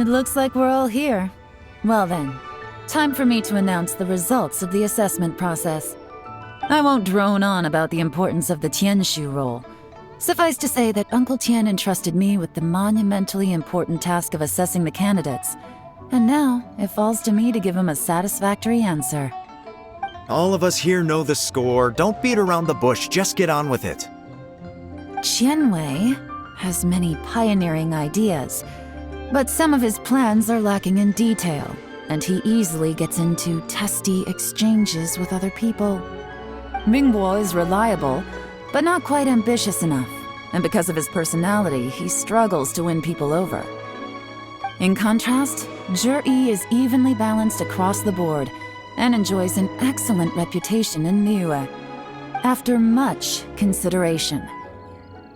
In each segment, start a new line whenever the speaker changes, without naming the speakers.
It looks like we're all here. Well then, time for me to announce the results of the assessment process. I won't drone on about the importance of the Tianshu role. Suffice to say that Uncle Tian entrusted me with the monumentally important task of assessing the candidates, and now it falls to me to give him a satisfactory answer.
All of us here know the score. Don't beat around the bush, just get on with it.
Qianwei has many pioneering ideas, but some of his plans are lacking in detail, and he easily gets into testy exchanges with other people. Mingbo is reliable, but not quite ambitious enough, and because of his personality, he struggles to win people over. In contrast, Zhi is evenly balanced across the board and enjoys an excellent reputation in MIUI. After much consideration,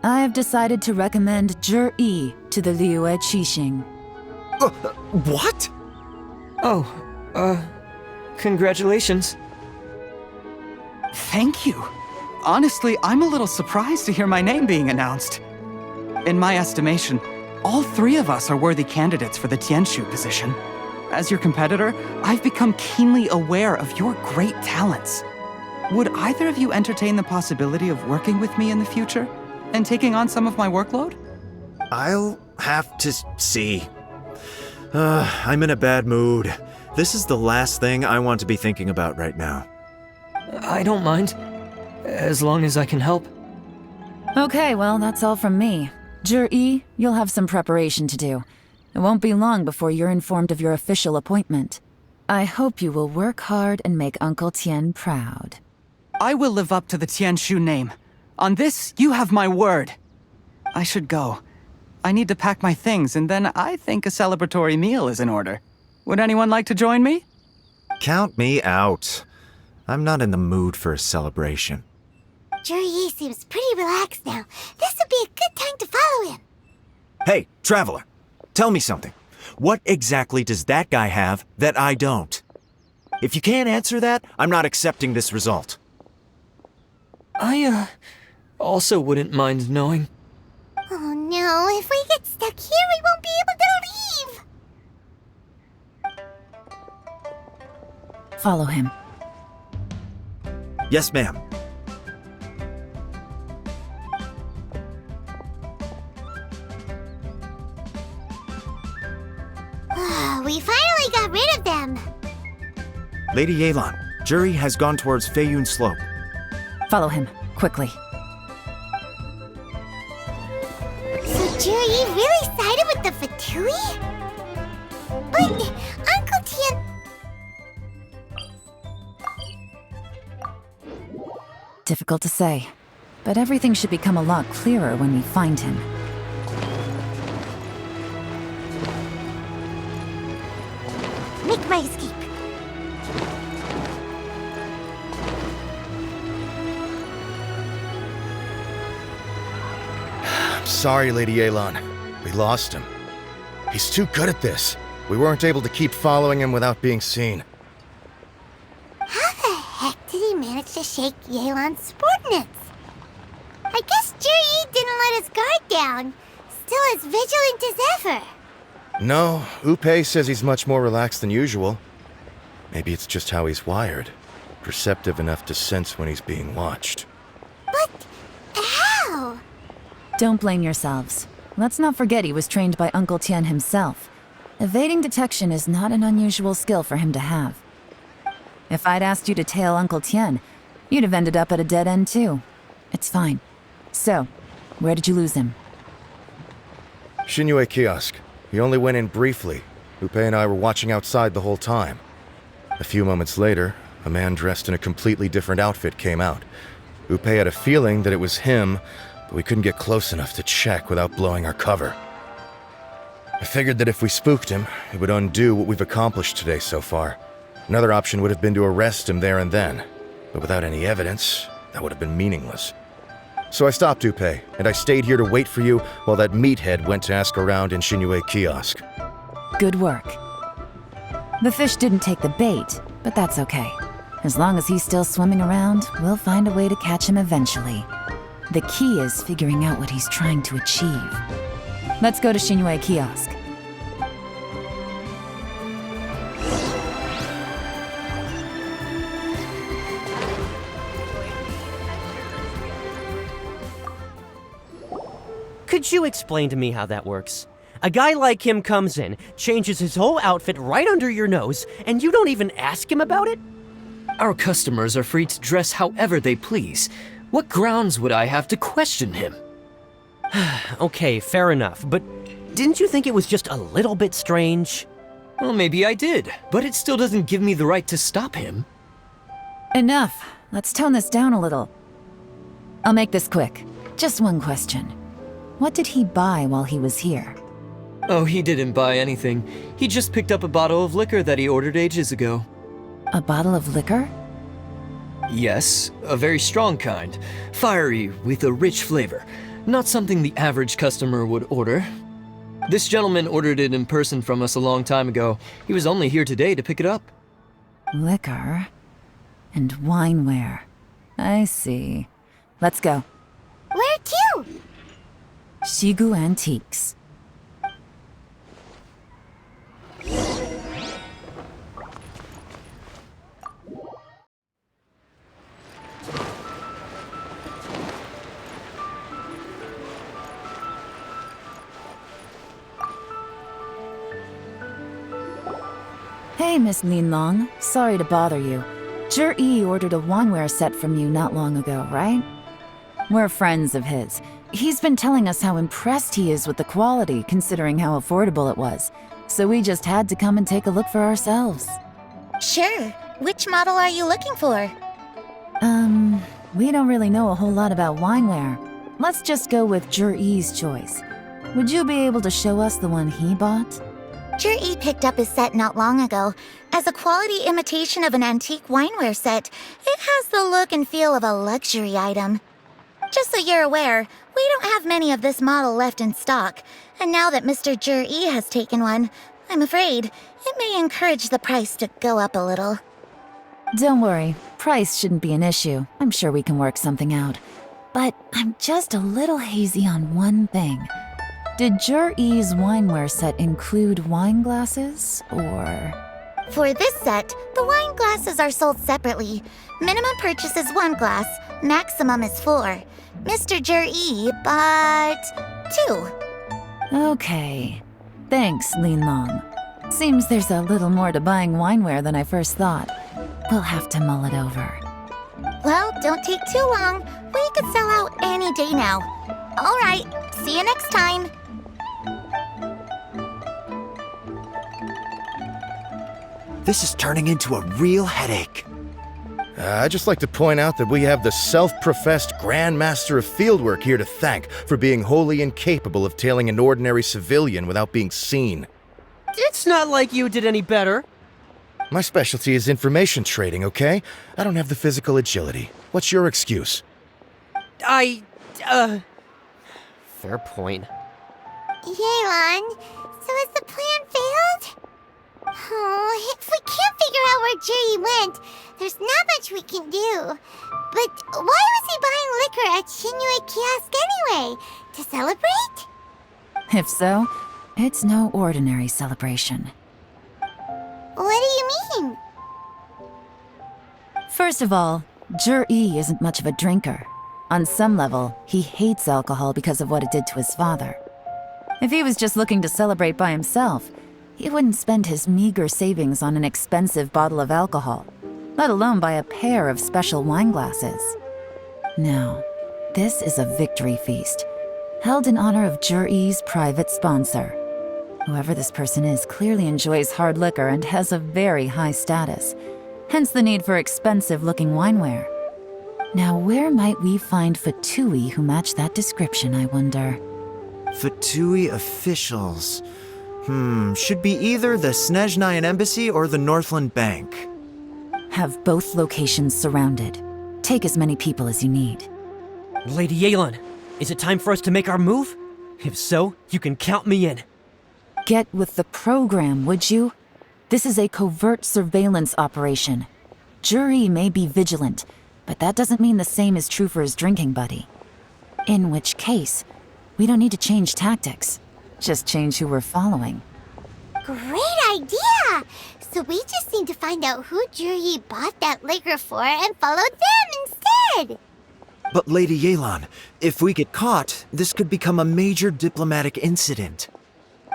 I have decided to recommend Zhi to the Liyue Qixing.
What?
Congratulations.
Thank you. Honestly, I'm a little surprised to hear my name being announced. In my estimation, all three of us are worthy candidates for the Tianshu position. As your competitor, I've become keenly aware of your great talents. Would either of you entertain the possibility of working with me in the future and taking on some of my workload?
I'll have to see. I'm in a bad mood. This is the last thing I want to be thinking about right now.
I don't mind, as long as I can help.
Okay, well, that's all from me. Zhi, you'll have some preparation to do. It won't be long before you're informed of your official appointment. I hope you will work hard and make Uncle Tian proud.
I will live up to the Tianshu name. On this, you have my word. I should go. I need to pack my things, and then I think a celebratory meal is in order. Would anyone like to join me?
Count me out. I'm not in the mood for a celebration.
Zhi seems pretty relaxed now. This would be a good time to follow him.
Hey, Traveler, tell me something. What exactly does that guy have that I don't? If you can't answer that, I'm not accepting this result.
I, also wouldn't mind knowing.
Oh no, if we get stuck here, we won't be able to leave!
Follow him.
Yes, ma'am.
We finally got rid of them!
Lady Yelan, Zhi has gone towards Feiyun Slope.
Follow him, quickly.
So Zhi really sided with the Fatui? But Uncle Tian...
Difficult to say, but everything should become a lot clearer when we find him.
Make my escape.
Sorry, Lady Yelan. We lost him. He's too good at this. We weren't able to keep following him without being seen.
How the heck did he manage to shake Yelan's subordinates? I guess Zhi didn't let his guard down. Still as vigilant as ever.
No, Upei says he's much more relaxed than usual. Maybe it's just how he's wired. Perceptive enough to sense when he's being watched.
But how?
Don't blame yourselves. Let's not forget he was trained by Uncle Tian himself. Evading detection is not an unusual skill for him to have. If I'd asked you to tail Uncle Tian, you'd have ended up at a dead end too. It's fine. So, where did you lose him?
Xinyue kiosk. He only went in briefly. Upei and I were watching outside the whole time. A few moments later, a man dressed in a completely different outfit came out. Upei had a feeling that it was him, but we couldn't get close enough to check without blowing our cover. I figured that if we spooked him, it would undo what we've accomplished today so far. Another option would have been to arrest him there and then, but without any evidence, that would have been meaningless. So I stopped Upei, and I stayed here to wait for you while that meathead went to ask around in Xinyue kiosk.
Good work. The fish didn't take the bait, but that's okay. As long as he's still swimming around, we'll find a way to catch him eventually. The key is figuring out what he's trying to achieve. Let's go to Xinyue kiosk.
Could you explain to me how that works? A guy like him comes in, changes his whole outfit right under your nose, and you don't even ask him about it?
Our customers are free to dress however they please. What grounds would I have to question him?
Okay, fair enough, but didn't you think it was just a little bit strange?
Well, maybe I did, but it still doesn't give me the right to stop him.
Enough. Let's tone this down a little. I'll make this quick. Just one question. What did he buy while he was here?
Oh, he didn't buy anything. He just picked up a bottle of liquor that he ordered ages ago.
A bottle of liquor?
Yes, a very strong kind. Fiery, with a rich flavor. Not something the average customer would order. This gentleman ordered it in person from us a long time ago. He was only here today to pick it up.
Liquor and wineware. I see. Let's go.
Where to?
Shigu Antiques. Hey, Miss Linlong. Sorry to bother you. Zhi ordered a wineware set from you not long ago, right? We're friends of his. He's been telling us how impressed he is with the quality, considering how affordable it was. So we just had to come and take a look for ourselves.
Sure. Which model are you looking for?
We don't really know a whole lot about wineware. Let's just go with Zhi's choice. Would you be able to show us the one he bought?
Zhi picked up his set not long ago. As a quality imitation of an antique wineware set, it has the look and feel of a luxury item. Just so you're aware, we don't have many of this model left in stock, and now that Mr. Zhi has taken one, I'm afraid it may encourage the price to go up a little.
Don't worry, price shouldn't be an issue. I'm sure we can work something out. But I'm just a little hazy on one thing. Did Zhi's wineware set include wine glasses, or...?
For this set, the wine glasses are sold separately. Minimum purchase is 1 glass, maximum is 4. Mr. Zhi bought 2.
Okay. Thanks, Linlong. Seems there's a little more to buying wineware than I first thought. We'll have to mull it over.
Well, don't take too long. We could sell out any day now. All right, see you next time.
This is turning into a real headache.
I'd just like to point out that we have the self-professed Grand Master of Fieldwork here to thank for being wholly incapable of tailing an ordinary civilian without being seen.
It's not like you did any better.
My specialty is information trading, okay? I don't have the physical agility. What's your excuse?
Fair point.
Yelan, so has the plan failed? Oh, if we can't figure out where Zhi went, there's not much we can do. But why was he buying liquor at Shinui Kiosk anyway? To celebrate?
If so, it's no ordinary celebration.
What do you mean?
First of all, Zhi isn't much of a drinker. On some level, he hates alcohol because of what it did to his father. If he was just looking to celebrate by himself, he wouldn't spend his meager savings on an expensive bottle of alcohol, let alone buy a pair of special wine glasses. No, this is a victory feast, held in honor of Zhi's private sponsor. Whoever this person is clearly enjoys hard liquor and has a very high status, hence the need for expensive-looking wineware. Now, where might we find Fatui who match that description, I wonder?
Fatui officials. Should be either the Snezhnayan Embassy or the Northland Bank.
Have both locations surrounded. Take as many people as you need.
Lady Yelan, is it time for us to make our move? If so, you can count me in.
Get with the program, would you? This is a covert surveillance operation. Zhi may be vigilant, but that doesn't mean the same is true for his drinking buddy. In which case, we don't need to change tactics. Just change who we're following.
Great idea! So we just need to find out who Zhi bought that liquor for and follow them instead!
But Lady Yelan, if we get caught, this could become a major diplomatic incident.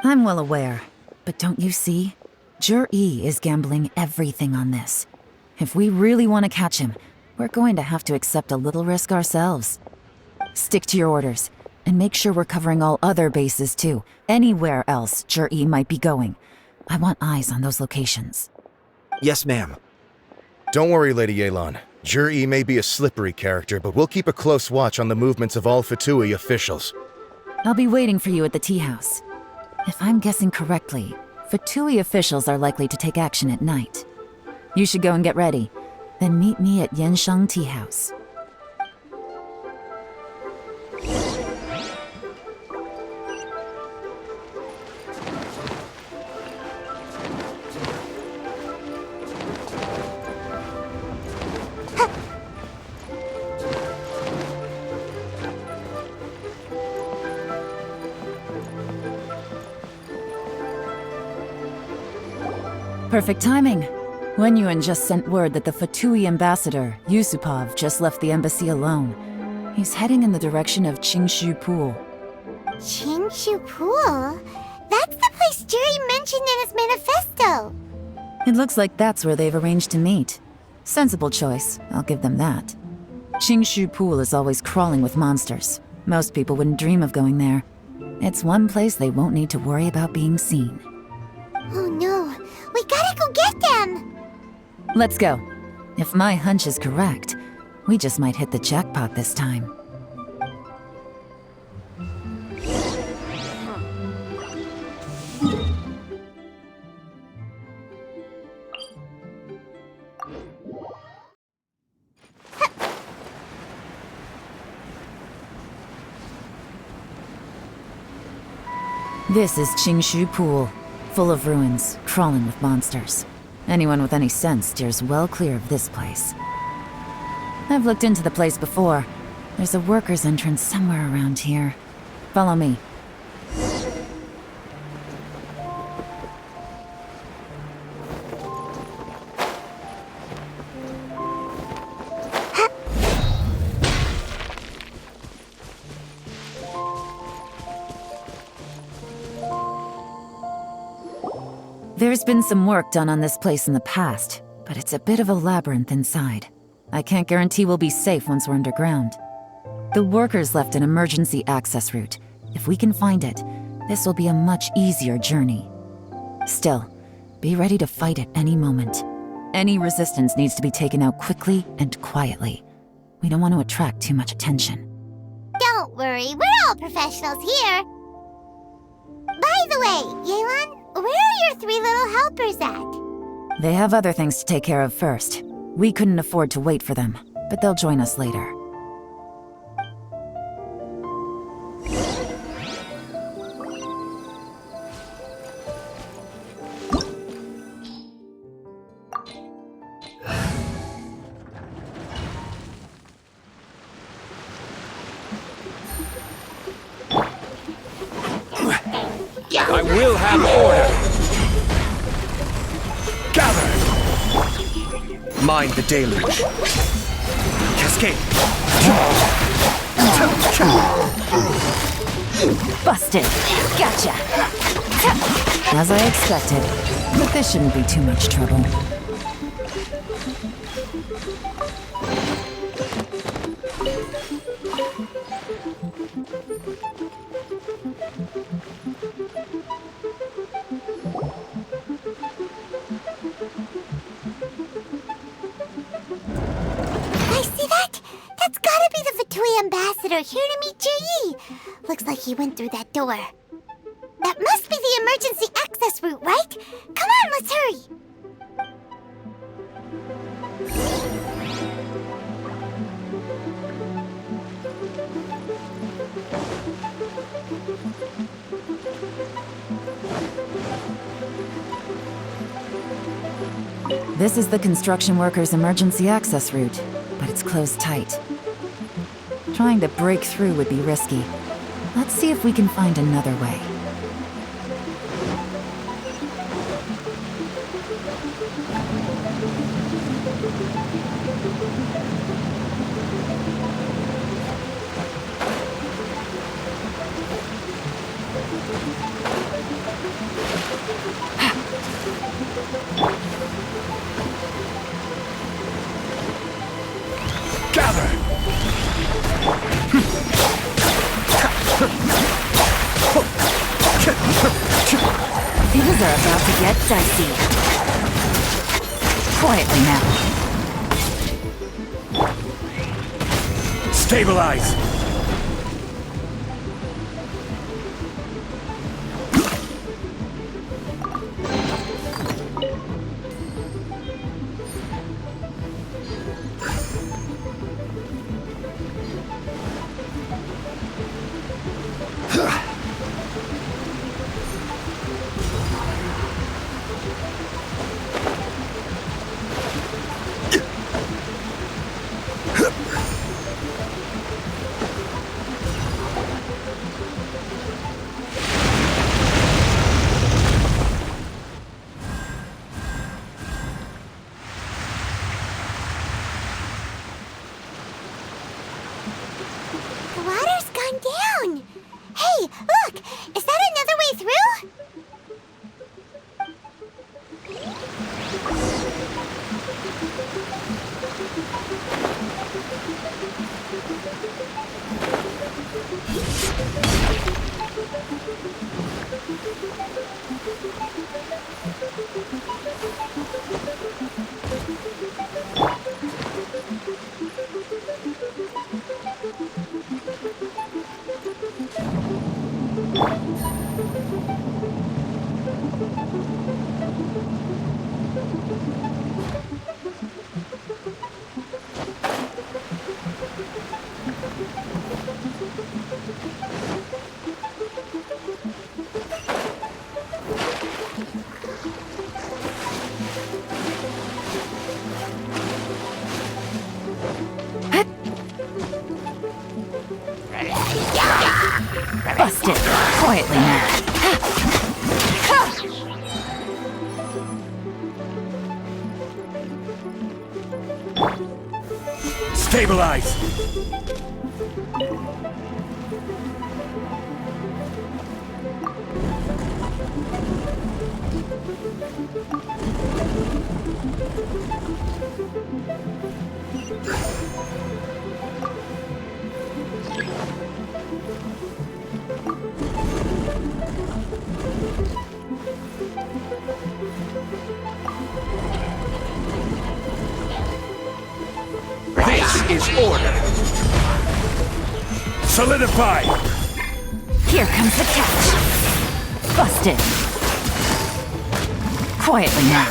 I'm well aware, but don't you see? Jur-E is gambling everything on this. If we really want to catch him, we're going to have to accept a little risk ourselves. Stick to your orders, and make sure we're covering all other bases too. Anywhere else Jur-E might be going. I want eyes on those locations.
Yes, ma'am.
Don't worry, Lady Yelan. Jur-E may be a slippery character, but we'll keep a close watch on the movements of all Fatui officials.
I'll be waiting for you at the tea house. If I'm guessing correctly, Fatui officials are likely to take action at night. You should go and get ready, then meet me at Yansheng Tea House. Perfect timing. Wenyuan just sent word that the Fatui ambassador, Yusupov, just left the embassy alone. He's heading in the direction of Qingshu Pool.
Qingshu Pool? That's the place Jerry mentioned in his manifesto.
It looks like that's where they've arranged to meet. Sensible choice, I'll give them that. Qingshu Pool is always crawling with monsters. Most people wouldn't dream of going there. It's one place they won't need to worry about being seen.
Oh no, we gotta go get them!
Let's go. If my hunch is correct, we just might hit the jackpot this time. This is Qingshu Pool, full of ruins, crawling with monsters. Anyone with any sense steers well clear of this place. I've looked into the place before. There's a worker's entrance somewhere around here. Follow me. There's been some work done on this place in the past, but it's a bit of a labyrinth inside. I can't guarantee we'll be safe once we're underground. The workers left an emergency access route. If we can find it, this will be a much easier journey. Still, be ready to fight at any moment. Any resistance needs to be taken out quickly and quietly. We don't want to attract too much attention.
Don't worry, we're all professionals here. By the way, Yelan, where are your three little helpers at?
They have other things to take care of first. We couldn't afford to wait for them, but they'll join us later.
I will have order. Gather. Mind the deluge. Cascade.
Busted! Gotcha! As I expected, but this shouldn't be too much trouble.
Ambassador here to meet Ji. Looks like he went through that door. That must be the emergency access route, right? Come on, let's hurry.
This is the construction workers' emergency access route, but it's closed tight. Trying to break through would be risky. Let's see if we can find another way. Things are about to get dicey. Quietly now.
Stabilize!
The water's gone down! Hey, look! Is that another way through?
Busted. Quietly now.
Stabilize! This is order! Solidify!
Here comes the catch. Busted. Quietly now.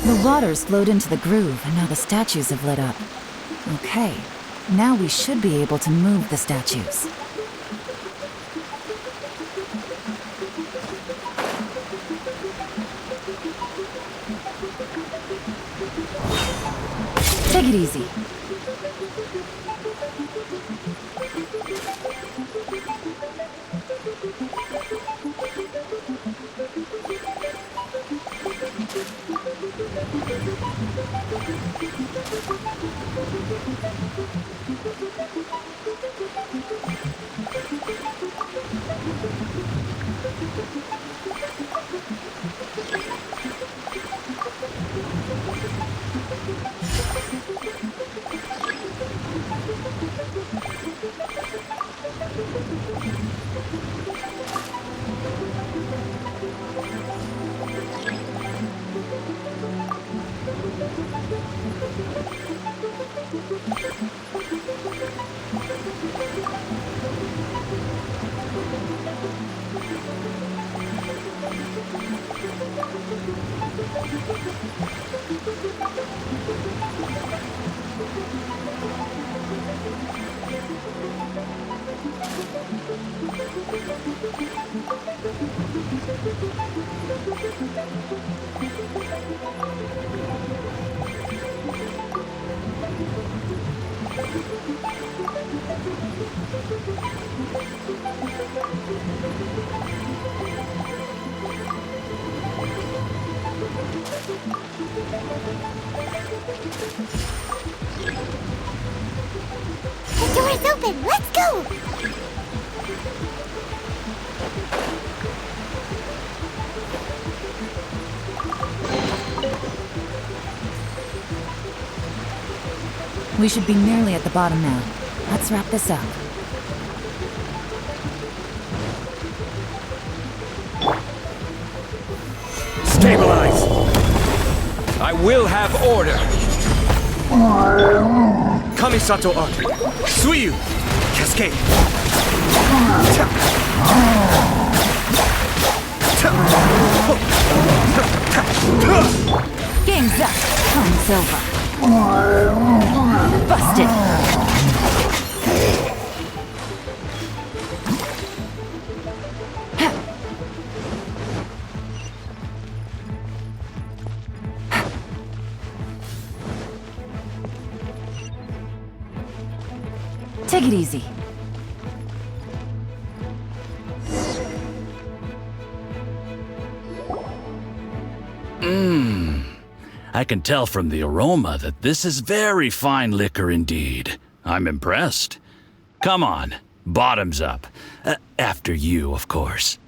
The water's flowed into the groove, and now the statues have lit up. Okay, now we should be able to move the statues. Take it easy.
The door's open! Let's go!
We should be nearly at the bottom now. Let's wrap this up.
Stabilize! I will have order! Kamisato Arc! Suiyu! Cascade!
Game's up. Time's over. Busted. Take it easy.
I can tell from the aroma that this is very fine liquor indeed. I'm impressed. Come on, bottoms up. After you, of course.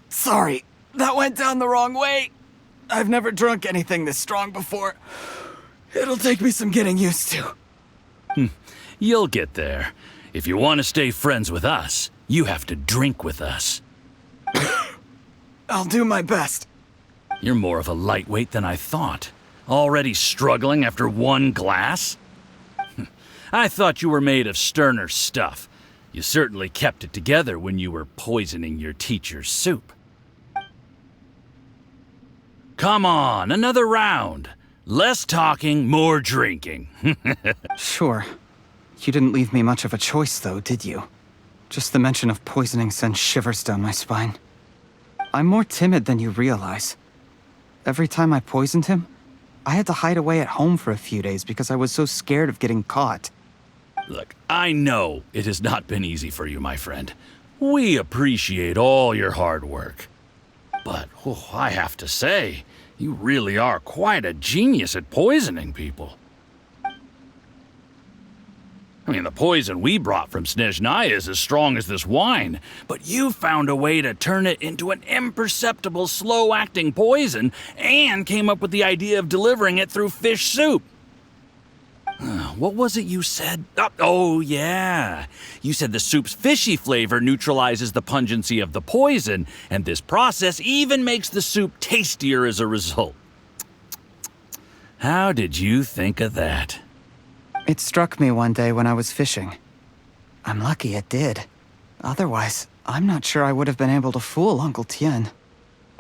Sorry, that went down the wrong way. I've never drunk anything this strong before. It'll take me some getting used to.
You'll get there. If you want to stay friends with us, you have to drink with us.
I'll do my best.
You're more of a lightweight than I thought. Already struggling after one glass? I thought you were made of sterner stuff. You certainly kept it together when you were poisoning your teacher's soup. Come on, another round. Less talking, more drinking.
Sure. You didn't leave me much of a choice, though, did you? Just the mention of poisoning sends shivers down my spine. I'm more timid than you realize. Every time I poisoned him, I had to hide away at home for a few days because I was so scared of getting caught.
Look, I know it has not been easy for you, my friend. We appreciate all your hard work. But, I have to say, you really are quite a genius at poisoning people. I mean, the poison we brought from Snezhnaya is as strong as this wine, but you found a way to turn it into an imperceptible, slow-acting poison and came up with the idea of delivering it through fish soup. What was it you said? Oh, yeah. You said the soup's fishy flavor neutralizes the pungency of the poison, and this process even makes the soup tastier as a result. How did you think of that?
It struck me one day when I was fishing. I'm lucky it did. Otherwise, I'm not sure I would have been able to fool Uncle Tien.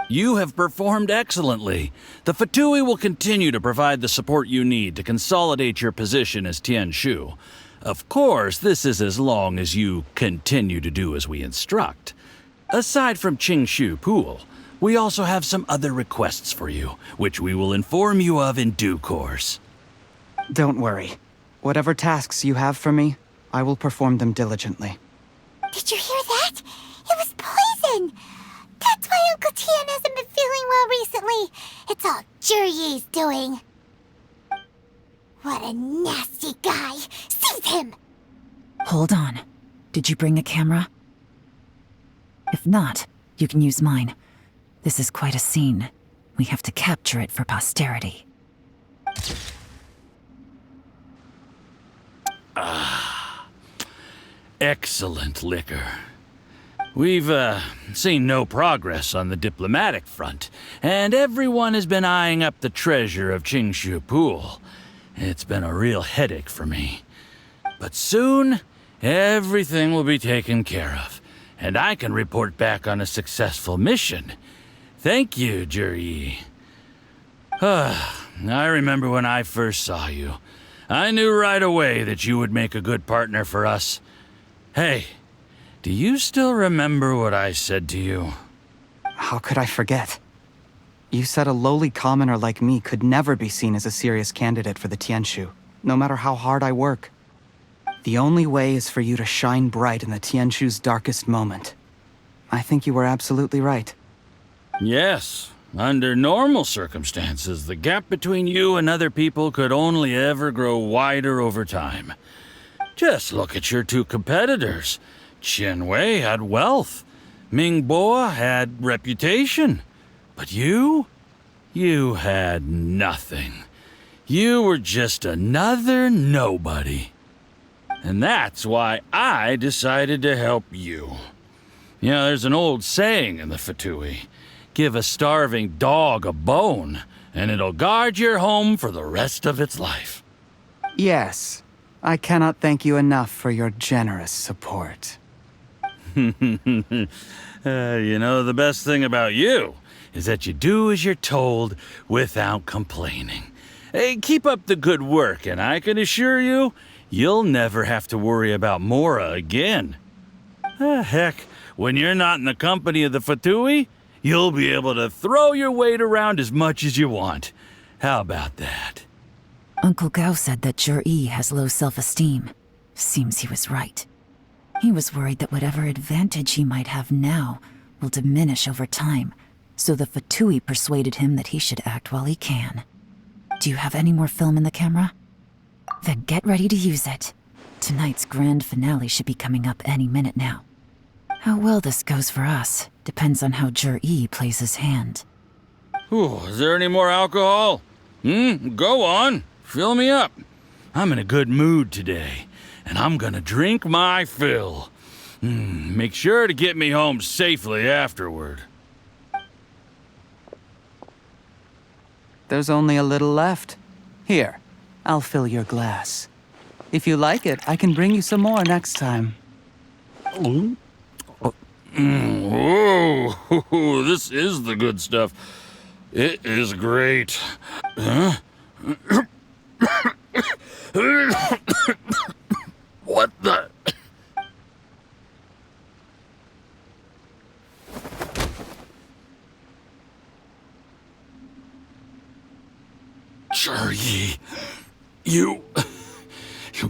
You have performed excellently. The Fatui will continue to provide the support you need to consolidate your position as Tien Shu. Of course, this is as long as you continue to do as we instruct. Aside from Qingshu Pool, we also have some other requests for you, which we will inform you of in due course.
Don't worry. Whatever tasks you have for me, I will perform them diligently.
Did you hear that? It was poison! That's why Uncle Tien hasn't been feeling well recently. It's all Jurye's doing. What a nasty guy! Seize him!
Hold on. Did you bring a camera? If not, you can use mine. This is quite a scene. We have to capture it for posterity.
Excellent liquor. We've, seen no progress on the diplomatic front, and everyone has been eyeing up the treasure of Qingshu Pool. It's been a real headache for me. But soon, everything will be taken care of, and I can report back on a successful mission. Thank you, Juri. I remember when I first saw you. I knew right away that you would make a good partner for us. Hey, do you still remember what I said to you?
How could I forget? You said a lowly commoner like me could never be seen as a serious candidate for the Tianshu, no matter how hard I work. The only way is for you to shine bright in the Tianshu's darkest moment. I think you were absolutely right.
Yes. Under normal circumstances, the gap between you and other people could only ever grow wider over time. Just look at your two competitors. Qianwei had wealth. Mingbo had reputation. But you had nothing. You were just another nobody. And that's why I decided to help you. You know, there's an old saying in the Fatui. Give a starving dog a bone, and it'll guard your home for the rest of its life.
Yes. I cannot thank you enough for your generous support.
You know, the best thing about you is that you do as you're told without complaining. Hey, keep up the good work, and I can assure you, you'll never have to worry about Mora again. Heck, when you're not in the company of the Fatui, you'll be able to throw your weight around as much as you want. How about that?
Uncle Gao said that Jur-E has low self-esteem. Seems he was right. He was worried that whatever advantage he might have now will diminish over time, so the Fatui persuaded him that he should act while he can. Do you have any more film in the camera? Then get ready to use it. Tonight's grand finale should be coming up any minute now. How well this goes for us depends on how Jur-E plays his hand.
Ooh, is there any more alcohol? Go on. Fill me up. I'm in a good mood today, and I'm gonna drink my fill. Make sure to get me home safely afterward.
There's only a little left. Here, I'll fill your glass. If you like it, I can bring you some more next time.
Whoa, this is the good stuff. It is great. Huh? What the? Jur-E, you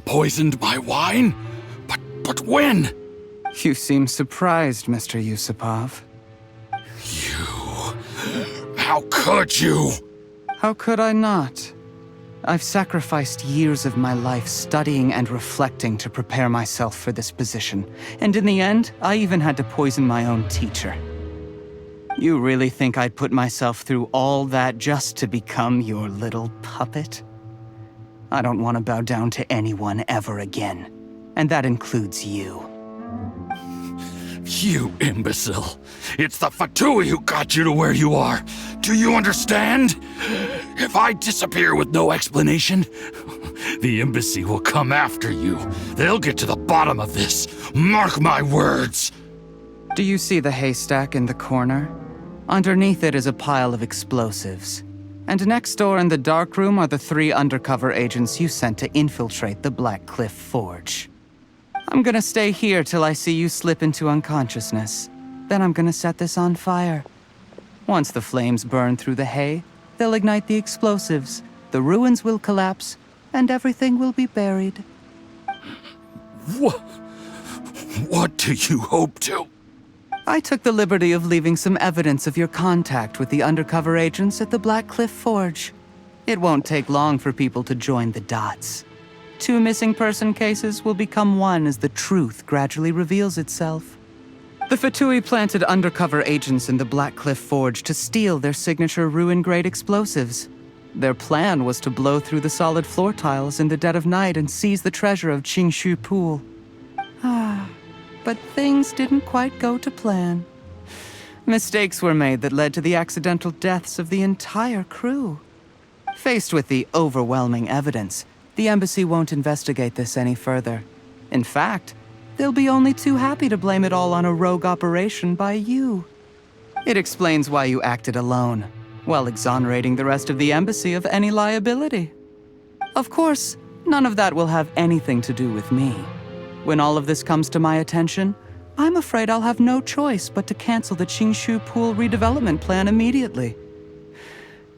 poisoned my wine? But when?
You seem surprised, Mr. Yusupov.
How could you?
How could I not? I've sacrificed years of my life studying and reflecting to prepare myself for this position, and in the end, I even had to poison my own teacher. You really think I'd put myself through all that just to become your little puppet? I don't want to bow down to anyone ever again, and that includes you.
You imbecile. It's the Fatui who got you to where you are. Do you understand? If I disappear with no explanation, the embassy will come after you. They'll get to the bottom of this. Mark my words.
Do you see the haystack in the corner? Underneath it is a pile of explosives. And next door in the dark room are the 3 undercover agents you sent to infiltrate the Black Cliff Forge. I'm gonna stay here till I see you slip into unconsciousness. Then I'm gonna set this on fire. Once the flames burn through the hay, they'll ignite the explosives, the ruins will collapse, and everything will be buried.
What do you hope to?
I took the liberty of leaving some evidence of your contact with the undercover agents at the Black Cliff Forge. It won't take long for people to join the dots. 2 missing person cases will become one as the truth gradually reveals itself. The Fatui planted undercover agents in the Black Cliff Forge to steal their signature ruin-grade explosives. Their plan was to blow through the solid floor tiles in the dead of night and seize the treasure of Qingshu Pool. but things didn't quite go to plan. Mistakes were made that led to the accidental deaths of the entire crew. Faced with the overwhelming evidence, the embassy won't investigate this any further. In fact, they'll be only too happy to blame it all on a rogue operation by you. It explains why you acted alone, while exonerating the rest of the embassy of any liability. Of course, none of that will have anything to do with me. When all of this comes to my attention, I'm afraid I'll have no choice but to cancel the Qingshu Pool redevelopment plan immediately.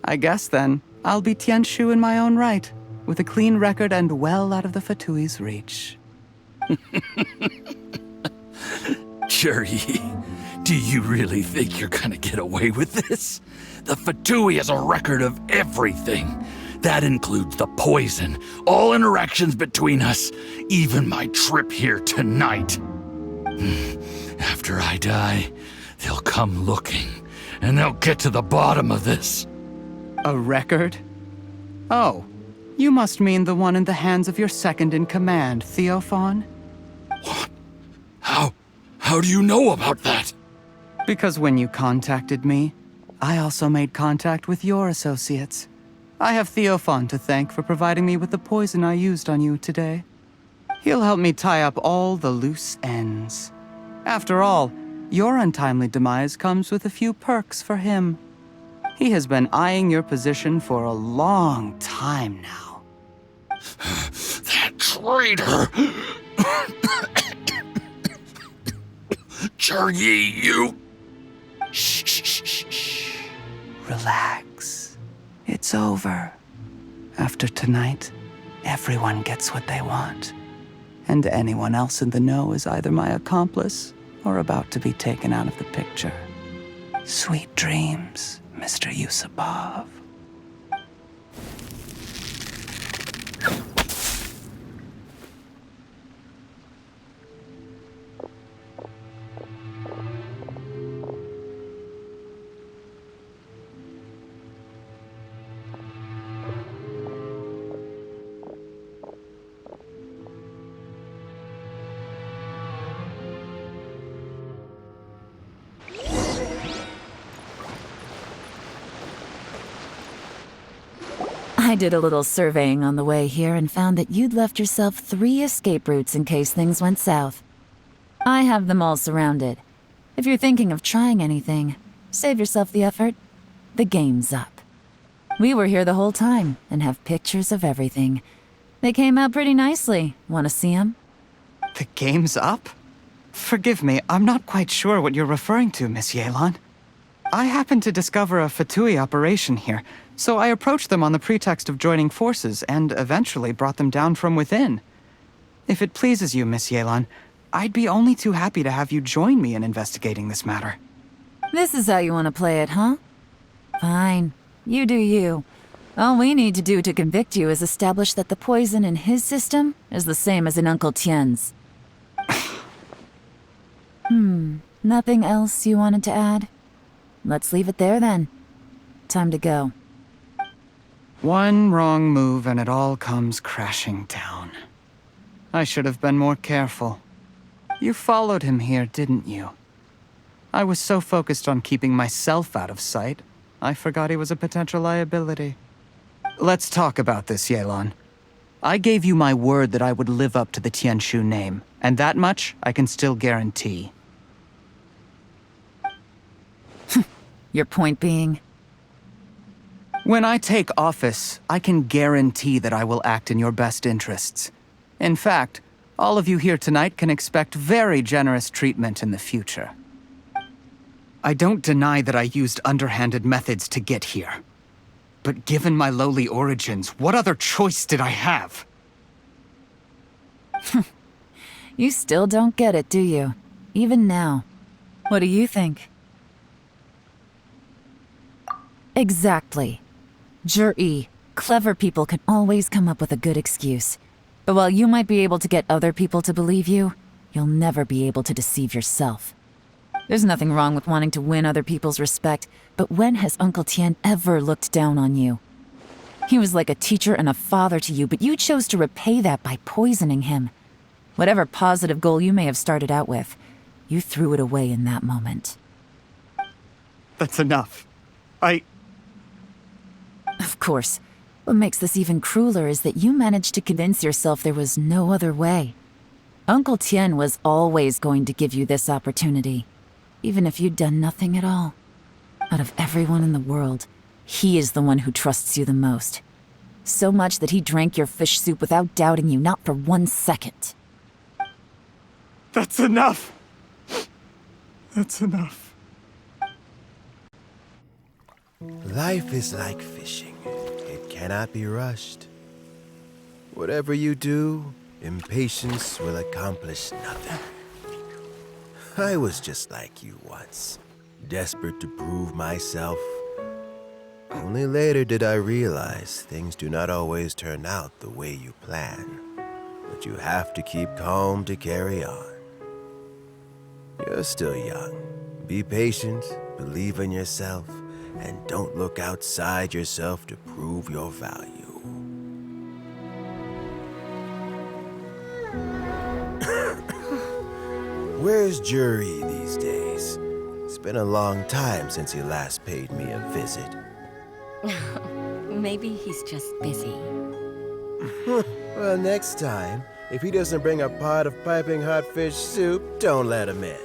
I guess then, I'll be Tianshu in my own right, with a clean record and well out of the Fatui's reach.
Cherry, do you really think you're gonna get away with this? The Fatui has a record of everything. That includes the poison, all interactions between us, even my trip here tonight. After I die, they'll come looking, and they'll get to the bottom of this.
A record? Oh, you must mean the one in the hands of your second-in-command, Theophon?
What? How do you know about that?
Because when you contacted me, I also made contact with your associates. I have Theophon to thank for providing me with the poison I used on you today. He'll help me tie up all the loose ends. After all, your untimely demise comes with a few perks for him. He has been eyeing your position for a long time now.
That traitor! Cherry, you...
Shh. Relax. It's over. After tonight, everyone gets what they want. And anyone else in the know is either my accomplice or about to be taken out of the picture. Sweet dreams, Mr. Yusupov.
I did a little surveying on the way here and found that you'd left yourself 3 escape routes in case things went south. I have them all surrounded. If you're thinking of trying anything, save yourself the effort. The game's up. We were here the whole time and have pictures of everything. They came out pretty nicely. Want to see them?
The game's up? Forgive me, I'm not quite sure what you're referring to, Miss Yelan. I happened to discover a Fatui operation here, so I approached them on the pretext of joining forces and eventually brought them down from within. If it pleases you, Miss Yelan, I'd be only too happy to have you join me in investigating this matter.
This is how you want to play it, huh? Fine. You do you. All we need to do to convict you is establish that the poison in his system is the same as in Uncle Tien's. Nothing else you wanted to add? Let's leave it there then. Time to go.
One wrong move and it all comes crashing down. I should have been more careful. You followed him here, didn't you? I was so focused on keeping myself out of sight, I forgot he was a potential liability. Let's talk about this, Yelan. I gave you my word that I would live up to the Tianshu name, and that much I can still guarantee.
Your point being?
When I take office, I can guarantee that I will act in your best interests. In fact, all of you here tonight can expect very generous treatment in the future. I don't deny that I used underhanded methods to get here. But given my lowly origins, what other choice did I have?
You still don't get it, do you? Even now. What do you think? Exactly. Jur-E, clever people can always come up with a good excuse. But while you might be able to get other people to believe you, you'll never be able to deceive yourself. There's nothing wrong with wanting to win other people's respect, but when has Uncle Tien ever looked down on you? He was like a teacher and a father to you, but you chose to repay that by poisoning him. Whatever positive goal you may have started out with, You threw it away in that moment.
That's enough.
Of course. What makes this even crueler is that you managed to convince yourself there was no other way. Uncle Tien was always going to give you this opportunity, even if you'd done nothing at all. Out of everyone in the world, he is the one who trusts you the most. So much that he drank your fish soup without doubting you, not for 1 second.
That's enough! That's enough.
Life is like fishing. It cannot be rushed. Whatever you do, impatience will accomplish nothing. I was just like you once, desperate to prove myself. Only later did I realize things do not always turn out the way you plan. But you have to keep calm to carry on. You're still young. Be patient, believe in yourself, and don't look outside yourself to prove your value. Where's Jury these days? It's been a long time since he last paid me a visit.
Maybe he's just busy.
Well, next time, if he doesn't bring a pot of piping hot fish soup, don't let him in.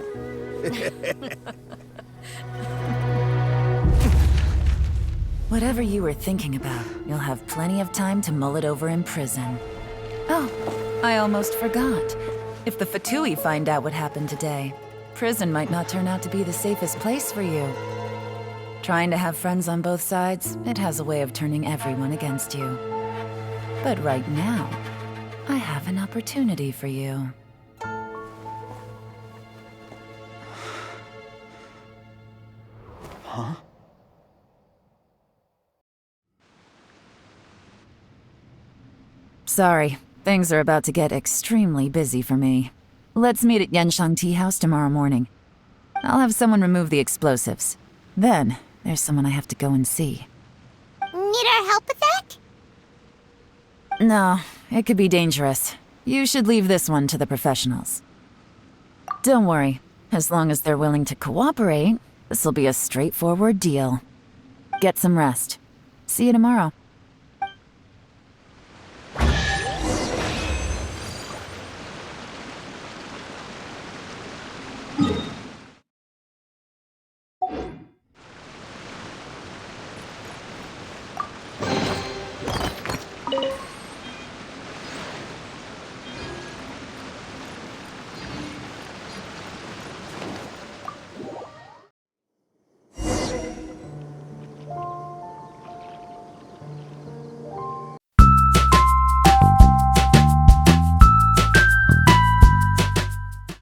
Whatever you were thinking about, you'll have plenty of time to mull it over in prison. Oh, I almost forgot. If the Fatui find out what happened today, prison might not turn out to be the safest place for you. Trying to have friends on both sides, it has a way of turning everyone against you. But right now, I have an opportunity for you.
Huh?
Sorry, things are about to get extremely busy for me. Let's meet at Yanshang Tea House tomorrow morning. I'll have someone remove the explosives. Then, there's someone I have to go and see.
Need our help with that?
No, it could be dangerous. You should leave this one to the professionals. Don't worry, as long as they're willing to cooperate, this'll be a straightforward deal. Get some rest. See you tomorrow.